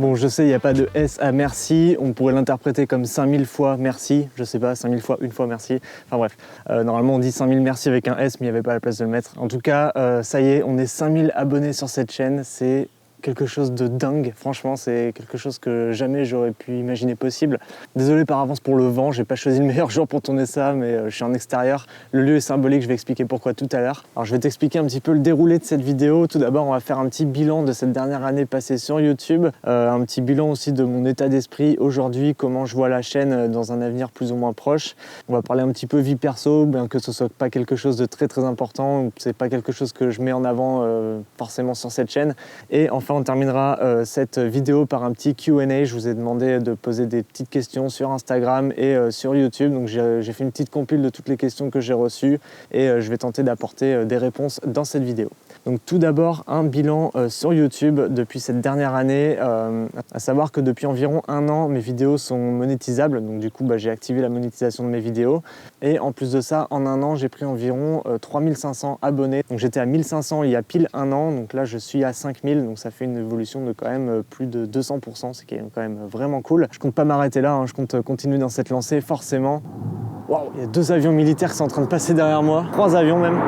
Bon, je sais, il n'y a pas de S à merci, on pourrait l'interpréter comme 5000 fois merci, je sais pas, 5000 fois, une fois merci, enfin bref. Normalement on dit 5000 merci avec un S, mais il n'y avait pas la place de le mettre. En tout cas, ça y est, on est 5000 abonnés sur cette chaîne, c'est quelque chose de dingue, franchement c'est quelque chose que jamais j'aurais pu imaginer possible. Désolé par avance pour le vent, j'ai pas choisi le meilleur jour pour tourner ça, mais je suis en extérieur. Le lieu est symbolique, je vais expliquer pourquoi tout à l'heure. Alors je vais t'expliquer un petit peu le déroulé de cette vidéo. Tout d'abord on va faire un petit bilan de cette dernière année passée sur YouTube, un petit bilan aussi de mon état d'esprit aujourd'hui, comment je vois la chaîne dans un avenir plus ou moins proche. On va parler un petit peu vie perso, bien que ce soit pas quelque chose de très important, c'est pas quelque chose que je mets en avant forcément sur cette chaîne. Et enfin on terminera cette vidéo par un petit Q&A. Je vous ai demandé de poser des petites questions sur Instagram et sur YouTube. Donc j'ai fait une petite compile de toutes les questions que j'ai reçues et je vais tenter d'apporter des réponses dans cette vidéo. Donc tout d'abord un bilan sur YouTube depuis cette dernière année, à savoir que depuis environ 1 an mes vidéos sont monétisables, donc du coup j'ai activé la monétisation de mes vidéos et en plus de ça en 1 an j'ai pris environ 3500 abonnés, donc j'étais à 1500 il y a pile 1 an, donc là je suis à 5000, donc ça fait une évolution de quand même plus de 200%, ce qui est quand même vraiment cool. Je compte pas m'arrêter là, je compte continuer dans cette lancée forcément. Waouh, il y a 2 avions militaires qui sont en train de passer derrière moi, 3 avions même.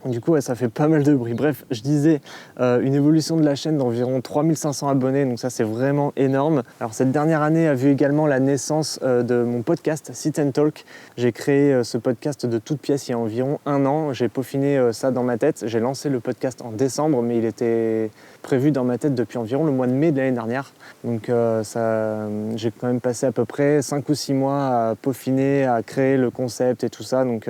Du coup, ça fait pas mal de bruit. Bref, je disais une évolution de la chaîne d'environ 3500 abonnés, donc ça c'est vraiment énorme. Alors cette dernière année a vu également la naissance de mon podcast Sit and Talk. J'ai créé ce podcast de toutes pièces il y a environ 1 an. J'ai peaufiné ça dans ma tête. J'ai lancé le podcast en décembre, mais il était prévu dans ma tête depuis environ le mois de mai de l'année dernière. Donc j'ai quand même passé à peu près 5 ou 6 mois à peaufiner, à créer le concept et tout ça. Donc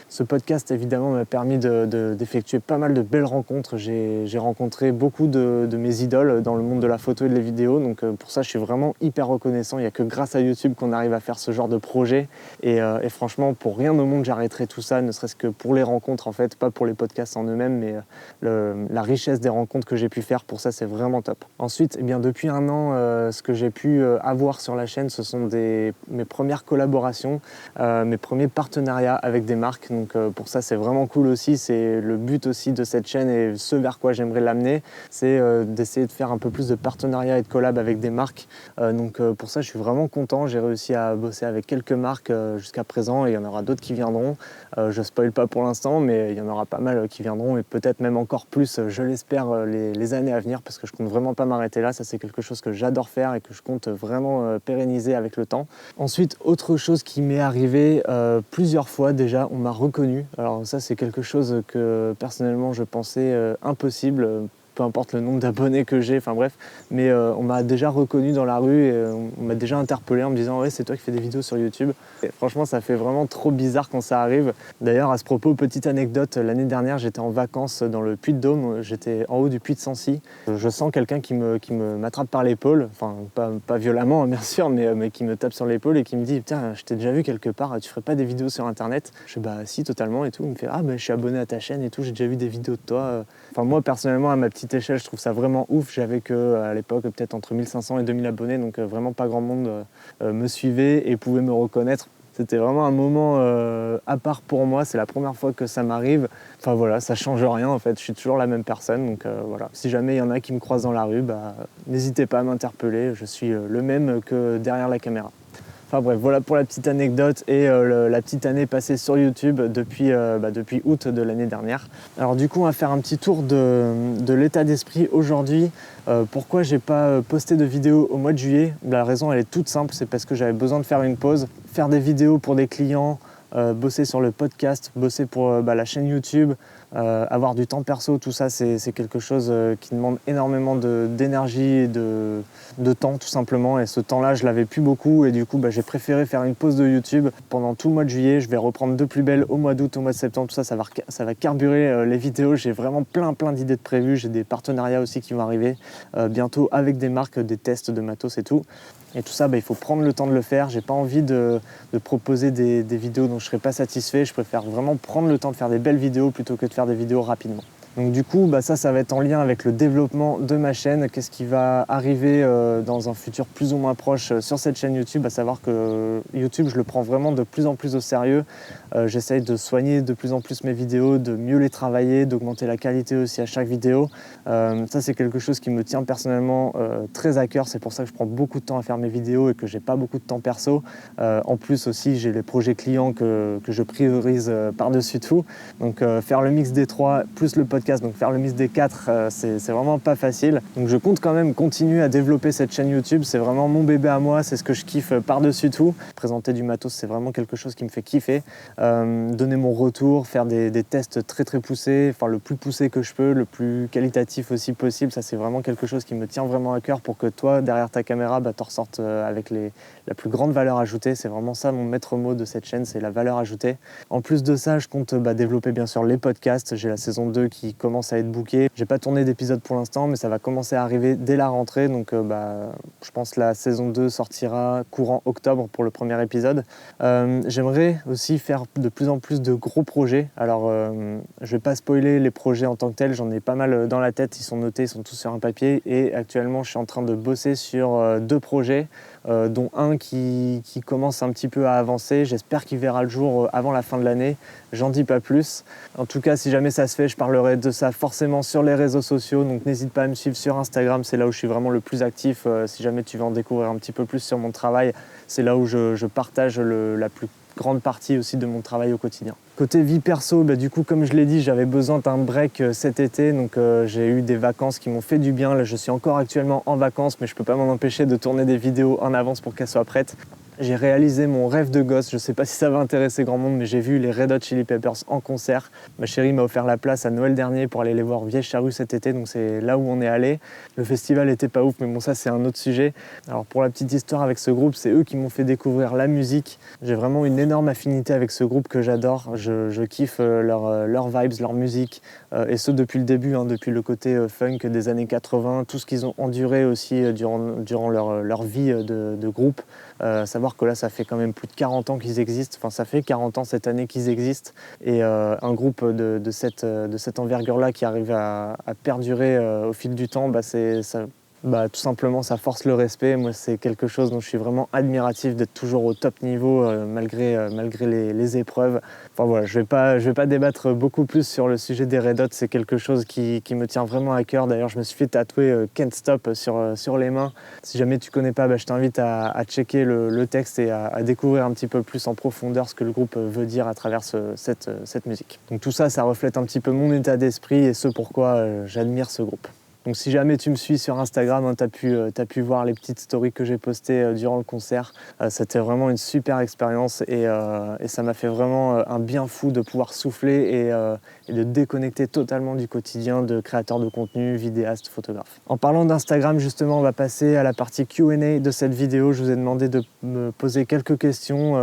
ce podcast évidemment m'a permis d'effectuer pas mal de belles rencontres. J'ai rencontré beaucoup de mes idoles dans le monde de la photo et de la vidéo. Donc pour ça je suis vraiment hyper reconnaissant. Il n'y a que grâce à YouTube qu'on arrive à faire ce genre de projet. Et franchement pour rien au monde j'arrêterai tout ça, ne serait-ce que pour les rencontres en fait, pas pour les podcasts en eux-mêmes, mais la richesse des rencontres que j'ai pu faire. Pour ça c'est vraiment top. Ensuite eh bien, depuis 1 an ce que j'ai pu avoir sur la chaîne ce sont mes premières collaborations, mes premiers partenariats avec des marques. Donc pour ça c'est vraiment cool aussi. C'est le but aussi de cette chaîne et ce vers quoi j'aimerais l'amener, c'est d'essayer de faire un peu plus de partenariats et de collabs avec des marques. Donc pour ça je suis vraiment content. J'ai réussi à bosser avec quelques marques jusqu'à présent et il y en aura d'autres qui viendront. Je spoil pas pour l'instant, mais il y en aura pas mal qui viendront et peut-être même encore plus, je l'espère, les années à venir, parce que je compte vraiment pas m'arrêter là. Ça c'est quelque chose que j'adore faire et que je compte vraiment pérenniser avec le temps. Ensuite, autre chose qui m'est arrivé plusieurs fois déjà, on m'a reconnu. Alors ça c'est quelque chose que personnellement je pensais impossible, peu importe le nombre d'abonnés que j'ai, enfin bref, mais on m'a déjà reconnu dans la rue et on m'a déjà interpellé en me disant ouais c'est toi qui fais des vidéos sur YouTube. Et franchement ça fait vraiment trop bizarre quand ça arrive. D'ailleurs à ce propos, petite anecdote, l'année dernière j'étais en vacances dans le Puy-de-Dôme, j'étais en haut du Puy de Sancy. Je sens quelqu'un qui m'attrape par l'épaule, enfin pas violemment bien sûr, mais qui me tape sur l'épaule et qui me dit putain je t'ai déjà vu quelque part, tu ferais pas des vidéos sur internet? Je fais bah si totalement et tout. Il me fait ah bah je suis abonné à ta chaîne et tout, j'ai déjà vu des vidéos de toi. Enfin moi personnellement à ma petite échelle je trouve ça vraiment ouf. J'avais à l'époque peut-être entre 1500 et 2000 abonnés, donc vraiment pas grand monde me suivait et pouvait me reconnaître. C'était vraiment un moment à part pour moi, c'est la première fois que ça m'arrive. Enfin voilà, ça change rien en fait, je suis toujours la même personne, donc voilà. Si jamais il y en a qui me croisent dans la rue, n'hésitez pas à m'interpeller, je suis le même que derrière la caméra. Enfin bref, voilà pour la petite anecdote et la petite année passée sur YouTube depuis août de l'année dernière. Alors du coup, on va faire un petit tour de l'état d'esprit aujourd'hui. Pourquoi j'ai pas posté de vidéo au mois de juillet? La raison elle est toute simple, c'est parce que j'avais besoin de faire une pause, faire des vidéos pour des clients, bosser sur le podcast, bosser pour la chaîne YouTube, avoir du temps perso, tout ça c'est quelque chose qui demande énormément d'énergie et de temps tout simplement, et ce temps-là je l'avais plus beaucoup et du coup j'ai préféré faire une pause de YouTube pendant tout le mois de juillet. Je vais reprendre de plus belle au mois d'août, au mois de septembre, tout ça, ça va carburer les vidéos. J'ai vraiment plein d'idées de prévues, j'ai des partenariats aussi qui vont arriver bientôt avec des marques, des tests de matos et tout. Et tout ça, il faut prendre le temps de le faire. J'ai pas envie de proposer des vidéos dont je serais pas satisfait. Je préfère vraiment prendre le temps de faire des belles vidéos plutôt que de faire des vidéos rapidement. Donc du coup, ça va être en lien avec le développement de ma chaîne. Qu'est-ce qui va arriver dans un futur plus ou moins proche sur cette chaîne YouTube, à savoir que YouTube, je le prends vraiment de plus en plus au sérieux. J'essaye de soigner de plus en plus mes vidéos, de mieux les travailler, d'augmenter la qualité aussi à chaque vidéo. Ça, c'est quelque chose qui me tient personnellement très à cœur. C'est pour ça que je prends beaucoup de temps à faire mes vidéos et que j'ai pas beaucoup de temps perso. En plus aussi, j'ai les projets clients que je priorise par-dessus tout. Donc faire le mix des 3 plus le podcast, donc faire le mix des 4, c'est vraiment pas facile. Donc je compte quand même continuer à développer cette chaîne YouTube. C'est vraiment mon bébé à moi, c'est ce que je kiffe par-dessus tout. Présenter du matos, c'est vraiment quelque chose qui me fait kiffer. Donner mon retour, faire des tests très très poussés, enfin le plus poussé que je peux, le plus qualitatif aussi possible. Ça, c'est vraiment quelque chose qui me tient vraiment à cœur pour que toi, derrière ta caméra, t'en ressortes avec la plus grande valeur ajoutée. C'est vraiment ça mon maître mot de cette chaîne, c'est la valeur ajoutée. En plus de ça, je compte développer bien sûr les podcasts. J'ai la saison 2 qui commence à être bookée. J'ai pas tourné d'épisode pour l'instant, mais ça va commencer à arriver dès la rentrée. Donc je pense que la saison 2 sortira courant octobre pour le premier épisode. J'aimerais aussi faire de plus en plus de gros projets. Alors je vais pas spoiler les projets en tant que tels, j'en ai pas mal dans la tête, ils sont notés, ils sont tous sur un papier, et actuellement je suis en train de bosser sur 2 projets, dont un qui commence un petit peu à avancer. J'espère qu'il verra le jour avant la fin de l'année, j'en dis pas plus. En tout cas, si jamais ça se fait, je parlerai de ça forcément sur les réseaux sociaux, donc n'hésite pas à me suivre sur Instagram, c'est là où je suis vraiment le plus actif. Si jamais tu veux en découvrir un petit peu plus sur mon travail, c'est là où je partage la plus grande partie aussi de mon travail au quotidien. Côté vie perso, du coup, comme je l'ai dit, j'avais besoin d'un break cet été, donc j'ai eu des vacances qui m'ont fait du bien. Là, je suis encore actuellement en vacances, mais je peux pas m'en empêcher de tourner des vidéos en avance pour qu'elles soient prêtes. J'ai réalisé mon rêve de gosse, je sais pas si ça va intéresser grand monde, mais j'ai vu les Red Hot Chili Peppers en concert. Ma chérie m'a offert la place à Noël dernier pour aller les voir Vieille Charrue cet été, donc c'est là où on est allé. Le festival était pas ouf, mais bon, ça c'est un autre sujet. Alors pour la petite histoire avec ce groupe, c'est eux qui m'ont fait découvrir la musique. J'ai vraiment une énorme affinité avec ce groupe que j'adore. Je kiffe leurs vibes, leur musique, et ce depuis le début, depuis le côté funk des années 80, tout ce qu'ils ont enduré aussi durant leur vie de groupe. Savoir que là, ça fait quand même plus de 40 ans qu'ils existent. Enfin, ça fait 40 ans cette année qu'ils existent. Et un groupe de cette envergure-là qui arrive à perdurer au fil du temps, tout simplement, ça force le respect. Moi, c'est quelque chose dont je suis vraiment admiratif, d'être toujours au top niveau malgré les épreuves. Enfin voilà, je vais pas débattre beaucoup plus sur le sujet des Red Hot. C'est quelque chose qui me tient vraiment à cœur. D'ailleurs, je me suis fait tatouer Can't Stop sur les mains. Si jamais tu connais pas, je t'invite à checker le texte et à découvrir un petit peu plus en profondeur ce que le groupe veut dire à travers cette musique. Donc tout ça, ça reflète un petit peu mon état d'esprit et ce pourquoi j'admire ce groupe. Donc si jamais tu me suis sur Instagram, t'as pu voir les petites stories que j'ai postées durant le concert. C'était vraiment une super expérience et ça m'a fait vraiment un bien fou de pouvoir souffler et de déconnecter totalement du quotidien de créateur de contenu, vidéaste, photographe. En parlant d'Instagram, justement, on va passer à la partie Q&A de cette vidéo. Je vous ai demandé de me poser quelques questions,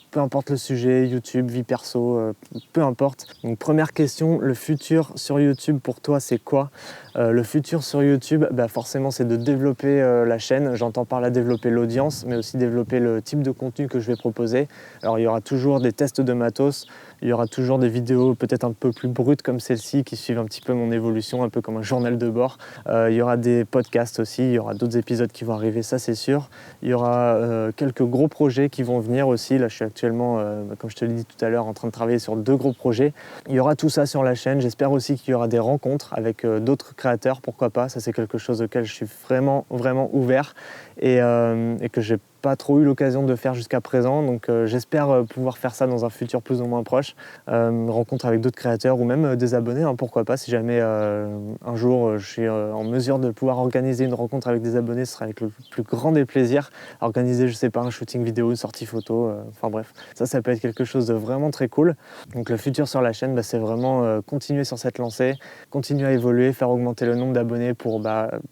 peu importe le sujet, YouTube, vie perso, peu importe. Donc première question, le futur sur YouTube pour toi, c'est quoi ? Le futur sur YouTube, forcément, c'est de développer la chaîne. J'entends par là développer l'audience, mais aussi développer le type de contenu que je vais proposer. Alors, il y aura toujours des tests de matos, il y aura toujours des vidéos peut-être un peu plus brutes comme celle-ci qui suivent un petit peu mon évolution, un peu comme un journal de bord. Il y aura des podcasts aussi, il y aura d'autres épisodes qui vont arriver, ça c'est sûr. Il y aura quelques gros projets qui vont venir aussi. Là, je suis actuellement, comme je te l'ai dit tout à l'heure, en train de travailler sur 2 gros projets. Il y aura tout ça sur la chaîne. J'espère aussi qu'il y aura des rencontres avec d'autres créateurs, pourquoi pas. Ça, c'est quelque chose auquel je suis vraiment, vraiment ouvert et que j'ai pas trop eu l'occasion de faire jusqu'à présent, donc j'espère pouvoir faire ça dans un futur plus ou moins proche, rencontre avec d'autres créateurs ou même des abonnés, pourquoi pas, si jamais un jour je suis en mesure de pouvoir organiser une rencontre avec des abonnés, ce sera avec le plus grand des plaisirs, organiser, je sais pas, un shooting vidéo, une sortie photo, enfin bref, ça peut être quelque chose de vraiment très cool. Donc le futur sur la chaîne, c'est vraiment continuer sur cette lancée, continuer à évoluer, faire augmenter le nombre d'abonnés pour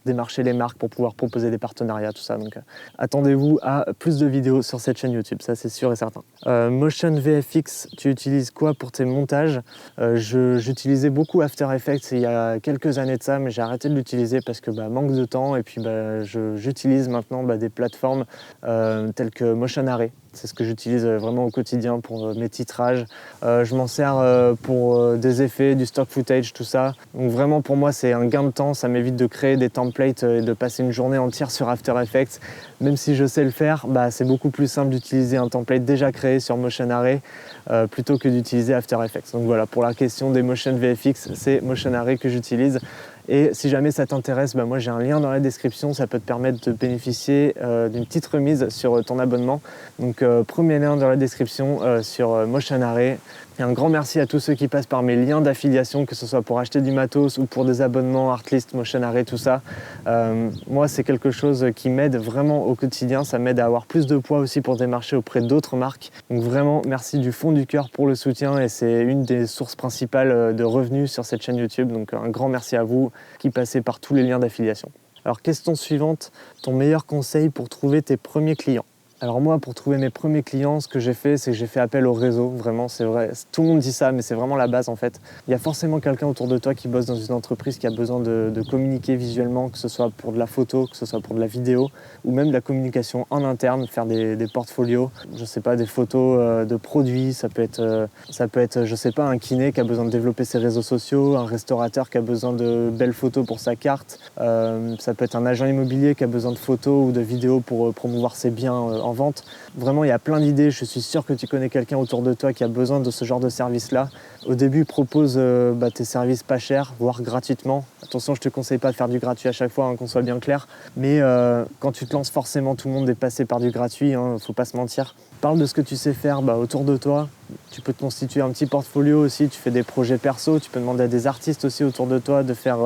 démarcher les marques, pour pouvoir proposer des partenariats, tout ça, donc attendez-vous à plus de vidéos sur cette chaîne YouTube, ça c'est sûr et certain. Motion VFX, tu utilises quoi pour tes montages ? J'utilisais beaucoup After Effects il y a quelques années de ça, mais j'ai arrêté de l'utiliser parce que manque de temps, et puis j'utilise maintenant des plateformes telles que Motion Array. C'est ce que j'utilise vraiment au quotidien pour mes titrages. Je m'en sers pour des effets, du stock footage, tout ça. Donc vraiment pour moi c'est un gain de temps, ça m'évite de créer des templates et de passer une journée entière sur After Effects. Même si je sais le faire, c'est beaucoup plus simple d'utiliser un template déjà créé sur Motion Array plutôt que d'utiliser After Effects. Donc voilà, pour la question des Motion VFX, c'est Motion Array que j'utilise. Et si jamais ça t'intéresse, moi j'ai un lien dans la description, ça peut te permettre de bénéficier d'une petite remise sur ton abonnement. Donc premier lien dans la description sur Motion Array. Et un grand merci à tous ceux qui passent par mes liens d'affiliation, que ce soit pour acheter du matos ou pour des abonnements, Artlist, Motion Array, tout ça. Moi c'est quelque chose qui m'aide vraiment au quotidien, ça m'aide à avoir plus de poids aussi pour démarcher auprès d'autres marques. Donc vraiment merci du fond du cœur pour le soutien et c'est une des sources principales de revenus sur cette chaîne YouTube. Donc un grand merci à vous qui passez par tous les liens d'affiliation. Alors question suivante, ton meilleur conseil pour trouver tes premiers clients? Alors moi, pour trouver mes premiers clients, ce que j'ai fait, c'est que j'ai fait appel au réseau. Vraiment, c'est vrai. Tout le monde dit ça, mais c'est vraiment la base en fait. Il y a forcément quelqu'un autour de toi qui bosse dans une entreprise qui a besoin de communiquer visuellement, que ce soit pour de la photo, que ce soit pour de la vidéo, ou même de la communication en interne, faire des portfolios. Je sais pas, des photos de produits. Ça peut être, je sais pas, un kiné qui a besoin de développer ses réseaux sociaux, un restaurateur qui a besoin de belles photos pour sa carte. Ça peut être un agent immobilier qui a besoin de photos ou de vidéos pour promouvoir ses biens en vente. Vraiment, il y a plein d'idées. Je suis sûr que tu connais quelqu'un autour de toi qui a besoin de ce genre de service-là. Au début, propose tes services pas chers, voire gratuitement. Attention, je te conseille pas de faire du gratuit à chaque fois, qu'on soit bien clair. Mais quand tu te lances, forcément, tout le monde est passé par du gratuit, faut pas se mentir. Parle de ce que tu sais faire autour de toi. Tu peux te constituer un petit portfolio aussi, tu fais des projets perso, tu peux demander à des artistes aussi autour de toi de faire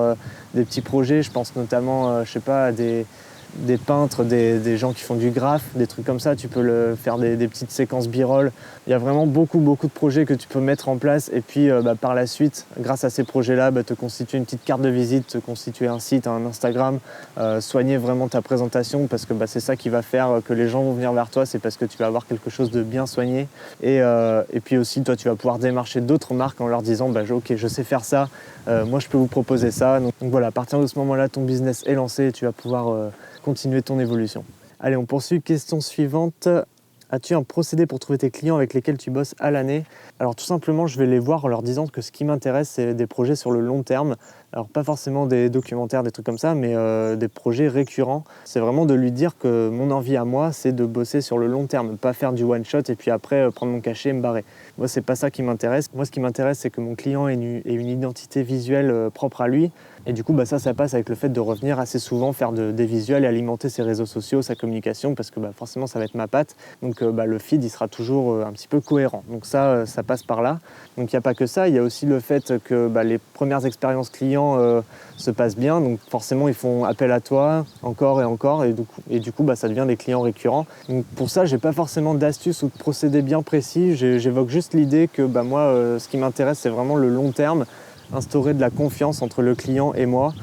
des petits projets. Je pense notamment, à des peintres, des gens qui font du graphe, des trucs comme ça. Tu peux faire des petites séquences b-roll. Il y a vraiment beaucoup de projets que tu peux mettre en place et puis par la suite, grâce à ces projets-là, te constituer une petite carte de visite, te constituer un site, un Instagram, soigner vraiment ta présentation parce que c'est ça qui va faire que les gens vont venir vers toi, c'est parce que tu vas avoir quelque chose de bien soigné et puis aussi toi tu vas pouvoir démarcher d'autres marques en leur disant ok, je sais faire ça, moi je peux vous proposer ça. Donc voilà, à partir de ce moment-là, ton business est lancé et tu vas pouvoir continuer ton évolution. Allez, on poursuit. Question suivante. As-tu un procédé pour trouver tes clients avec lesquels tu bosses à l'année? Alors tout simplement, je vais les voir en leur disant que ce qui m'intéresse, c'est des projets sur le long terme. Alors pas forcément des documentaires, des trucs comme ça, mais des projets récurrents. C'est vraiment de lui dire que mon envie à moi, c'est de bosser sur le long terme, pas faire du one-shot et puis après prendre mon cachet et me barrer. Moi, c'est pas ça qui m'intéresse. Moi, ce qui m'intéresse, c'est que mon client ait une identité visuelle propre à lui. Et du coup, ça passe avec le fait de revenir assez souvent faire des visuels et alimenter ses réseaux sociaux, sa communication, parce que forcément, ça va être ma patte. Donc le feed, il sera toujours un petit peu cohérent. Donc ça passe par là. Donc il n'y a pas que ça, il y a aussi le fait que les premières expériences clients se passent bien. Donc forcément, ils font appel à toi encore et encore. Et du coup, ça devient des clients récurrents. Donc pour ça, j'ai pas forcément d'astuces ou de procédés bien précis. J'évoque juste l'idée que moi, ce qui m'intéresse, c'est vraiment le long terme. Instaurer de la confiance entre le client et moi.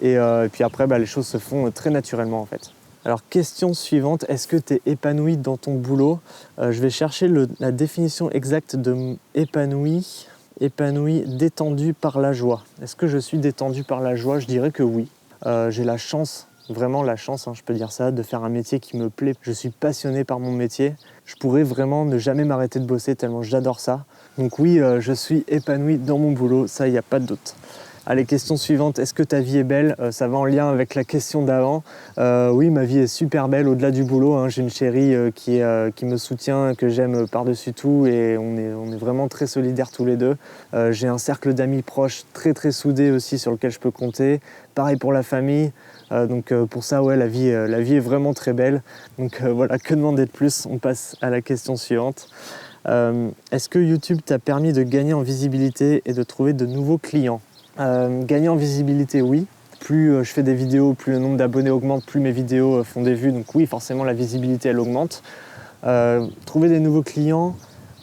Et puis après, les choses se font très naturellement en fait. Alors, question suivante, est-ce que tu es épanoui dans ton boulot? Je vais chercher la définition exacte de épanoui. Épanoui, détendu par la joie. Est-ce que je suis détendu par la joie? Je dirais que oui. J'ai la chance, vraiment la chance, je peux dire ça, de faire un métier qui me plaît. Je suis passionné par mon métier. Je pourrais vraiment ne jamais m'arrêter de bosser tellement j'adore ça. Donc oui, je suis épanoui dans mon boulot, ça, il n'y a pas de doute. Allez, question suivante, est-ce que ta vie est belle? Ça va en lien avec la question d'avant. Oui, ma vie est super belle au-delà du boulot. J'ai une chérie qui me soutient, que j'aime par-dessus tout et on est vraiment très solidaires tous les deux. J'ai un cercle d'amis proches très très soudés aussi sur lequel je peux compter. Pareil pour la famille. Donc pour ça, ouais, la vie est vraiment très belle. Donc voilà, que demander de plus? On passe à la question suivante. Est-ce que YouTube t'a permis de gagner en visibilité et de trouver de nouveaux clients? Gagner en visibilité, oui. Plus je fais des vidéos, plus le nombre d'abonnés augmente, plus mes vidéos font des vues. Donc oui, forcément, la visibilité, elle augmente. Trouver des nouveaux clients.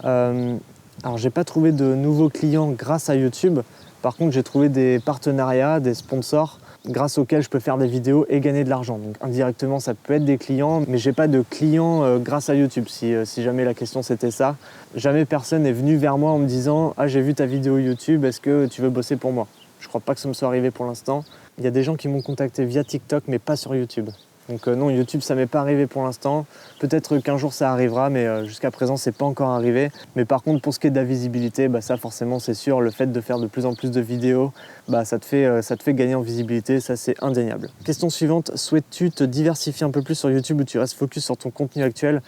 Alors, j'ai pas trouvé de nouveaux clients grâce à YouTube. Par contre, j'ai trouvé des partenariats, des sponsors grâce auxquels je peux faire des vidéos et gagner de l'argent. Donc indirectement, ça peut être des clients, mais j'ai pas de clients grâce à YouTube, si jamais la question c'était ça. Jamais personne n'est venu vers moi en me disant « Ah, j'ai vu ta vidéo YouTube, est-ce que tu veux bosser pour moi ?» Je crois pas que ça me soit arrivé pour l'instant. Il y a des gens qui m'ont contacté via TikTok, mais pas sur YouTube. Donc non, YouTube ça m'est pas arrivé pour l'instant. Peut-être qu'un jour ça arrivera, mais jusqu'à présent c'est pas encore arrivé. Mais par contre pour ce qui est de la visibilité, ça forcément c'est sûr, le fait de faire de plus en plus de vidéos, ça te fait gagner en visibilité, ça c'est indéniable. Question suivante, souhaites-tu te diversifier un peu plus sur YouTube ou tu restes focus sur ton contenu actuel?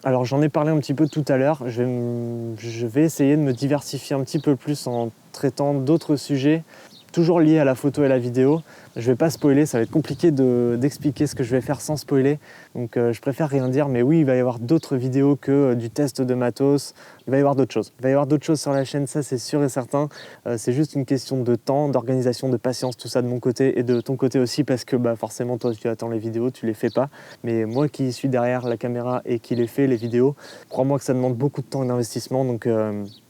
Alors j'en ai parlé un petit peu tout à l'heure, je vais essayer de me diversifier un petit peu plus en traitant d'autres sujets, toujours liés à la photo et à la vidéo. Je vais pas spoiler, ça va être compliqué d'expliquer ce que je vais faire sans spoiler, donc je préfère rien dire, mais oui, il va y avoir d'autres vidéos que du test de matos, il va y avoir d'autres choses. Il va y avoir d'autres choses sur la chaîne, ça c'est sûr et certain. C'est juste une question de temps, d'organisation, de patience, tout ça de mon côté et de ton côté aussi, parce que forcément toi tu attends les vidéos, tu les fais pas, mais moi qui suis derrière la caméra et qui les fais, les vidéos, crois-moi que ça demande beaucoup de temps et d'investissement, donc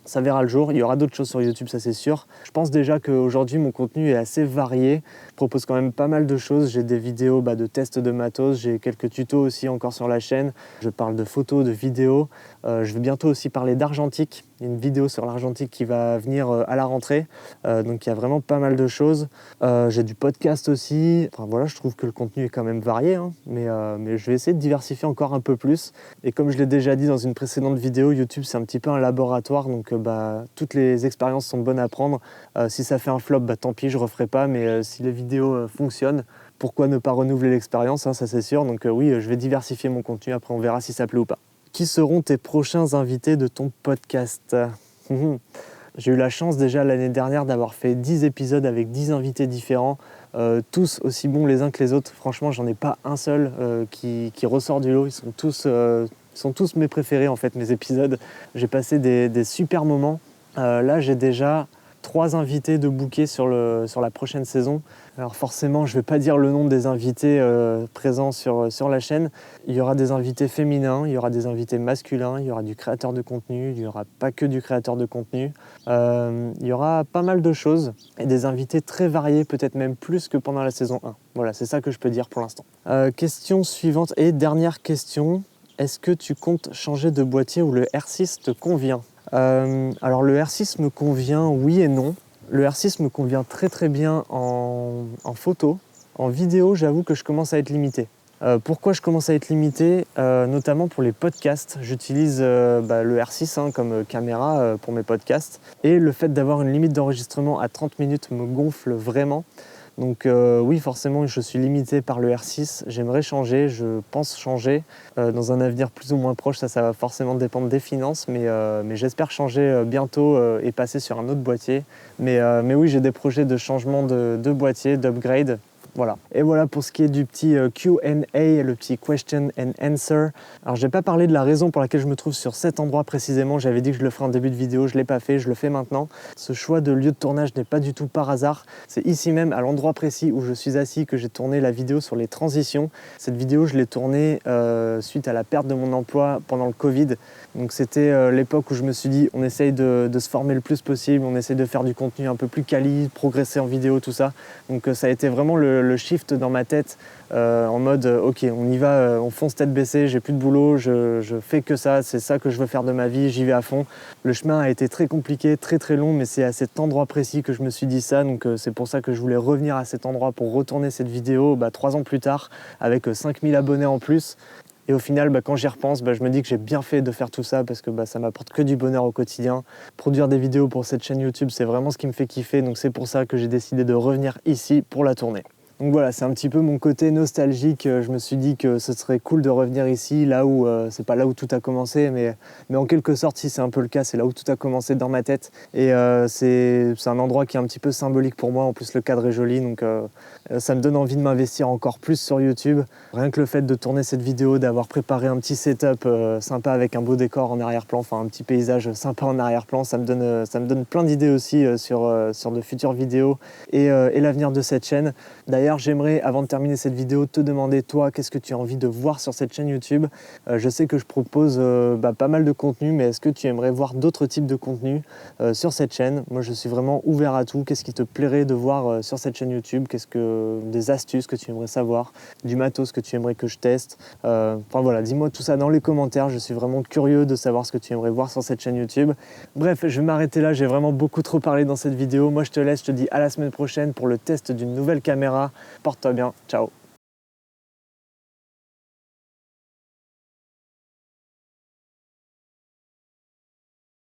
ça verra le jour. Il y aura d'autres choses sur YouTube, ça c'est sûr. Je pense déjà qu'aujourd'hui mon contenu est assez varié. Je propose quand même pas mal de choses. J'ai des vidéos de tests de matos, j'ai quelques tutos aussi encore sur la chaîne. Je parle de photos, de vidéos. Je vais bientôt aussi parler d'argentique. Il y a une vidéo sur l'argentique qui va venir à la rentrée. Donc il y a vraiment pas mal de choses. J'ai du podcast aussi. Enfin voilà, je trouve que le contenu est quand même varié, hein. Mais je vais essayer de diversifier encore un peu plus. Et comme je l'ai déjà dit dans une précédente vidéo, YouTube c'est un petit peu un laboratoire. Donc toutes les expériences sont bonnes à prendre. Si ça fait un flop, tant pis, je referai pas. Mais si les vidéos fonctionnent, pourquoi ne pas renouveler l'expérience, hein, ça c'est sûr. Donc oui, je vais diversifier mon contenu. Après on verra si ça plaît ou pas. Qui seront tes prochains invités de ton podcast? J'ai eu la chance déjà l'année dernière d'avoir fait 10 épisodes avec 10 invités différents, tous aussi bons les uns que les autres. Franchement, j'en ai pas un seul qui ressort du lot. Ils sont tous mes préférés en fait, mes épisodes. J'ai passé des super moments. Là, j'ai déjà 3 invités de booker sur la prochaine saison. Alors forcément, je ne vais pas dire le nom des invités présents sur la chaîne. Il y aura des invités féminins, il y aura des invités masculins, il y aura du créateur de contenu, il n'y aura pas que du créateur de contenu. Il y aura pas mal de choses et des invités très variés, peut-être même plus que pendant la saison 1. Voilà, c'est ça que je peux dire pour l'instant. Question suivante et dernière question. Est-ce que tu comptes changer de boîtier ou le R6 te convient? Alors le R6 me convient oui et non. Le R6 me convient très très bien en photo. En vidéo, j'avoue que je commence à être limité. Pourquoi je commence à être limité? Notamment pour les podcasts. J'utilise le R6 comme caméra pour mes podcasts. Et le fait d'avoir une limite d'enregistrement à 30 minutes me gonfle vraiment. Donc oui, forcément, je suis limité par le R6. J'aimerais changer, je pense changer dans un avenir plus ou moins proche. Ça va forcément dépendre des finances, mais j'espère changer bientôt et passer sur un autre boîtier. Mais oui, j'ai des projets de changement de boîtier, d'upgrade. Voilà. Et voilà pour ce qui est du petit Q&A, le petit question and answer. Alors, je n'ai pas parlé de la raison pour laquelle je me trouve sur cet endroit précisément. J'avais dit que je le ferais en début de vidéo, je ne l'ai pas fait, je le fais maintenant. Ce choix de lieu de tournage n'est pas du tout par hasard. C'est ici même, à l'endroit précis où je suis assis, que j'ai tourné la vidéo sur les transitions. Cette vidéo, je l'ai tournée suite à la perte de mon emploi pendant le Covid. Donc, c'était l'époque où je me suis dit, on essaye de se former le plus possible, on essaye de faire du contenu un peu plus quali, progresser en vidéo, tout ça. Donc, ça a été vraiment le shift dans ma tête en mode ok, on y va, on fonce tête baissée, j'ai plus de boulot, je fais que ça, c'est ça que je veux faire de ma vie, j'y vais à fond. Le chemin a été très compliqué, très très long, mais c'est à cet endroit précis que je me suis dit ça, donc c'est pour ça que je voulais revenir à cet endroit pour retourner cette vidéo 3 ans plus tard avec 5000 abonnés en plus. Et au final, quand j'y repense, je me dis que j'ai bien fait de faire tout ça parce que ça m'apporte que du bonheur au quotidien. Produire des vidéos pour cette chaîne YouTube, c'est vraiment ce qui me fait kiffer, donc c'est pour ça que j'ai décidé de revenir ici pour la tourner. Donc voilà, c'est un petit peu mon côté nostalgique. Je me suis dit que ce serait cool de revenir ici, là où, c'est pas là où tout a commencé, mais en quelque sorte, si c'est un peu le cas, c'est là où tout a commencé dans ma tête. Et c'est un endroit qui est un petit peu symbolique pour moi. En plus, le cadre est joli, donc ça me donne envie de m'investir encore plus sur YouTube. Rien que le fait de tourner cette vidéo, d'avoir préparé un petit setup sympa avec un beau décor en arrière-plan, enfin un petit paysage sympa en arrière-plan, ça me donne plein d'idées aussi sur de futures vidéos et l'avenir de cette chaîne. D'ailleurs, j'aimerais, avant de terminer cette vidéo, te demander, toi, qu'est-ce que tu as envie de voir sur cette chaîne YouTube? Je sais que je propose pas mal de contenu, mais est-ce que tu aimerais voir d'autres types de contenu sur cette chaîne? Moi, je suis vraiment ouvert à tout. Qu'est-ce qui te plairait de voir sur cette chaîne YouTube? Des astuces que tu aimerais savoir? Du matos que tu aimerais que je teste? Enfin voilà, dis-moi tout ça dans les commentaires. Je suis vraiment curieux de savoir ce que tu aimerais voir sur cette chaîne YouTube. Bref, je vais m'arrêter là. J'ai vraiment beaucoup trop parlé dans cette vidéo. Moi, je te laisse. Je te dis à la semaine prochaine pour le test d'une nouvelle caméra. Porte-toi bien, ciao.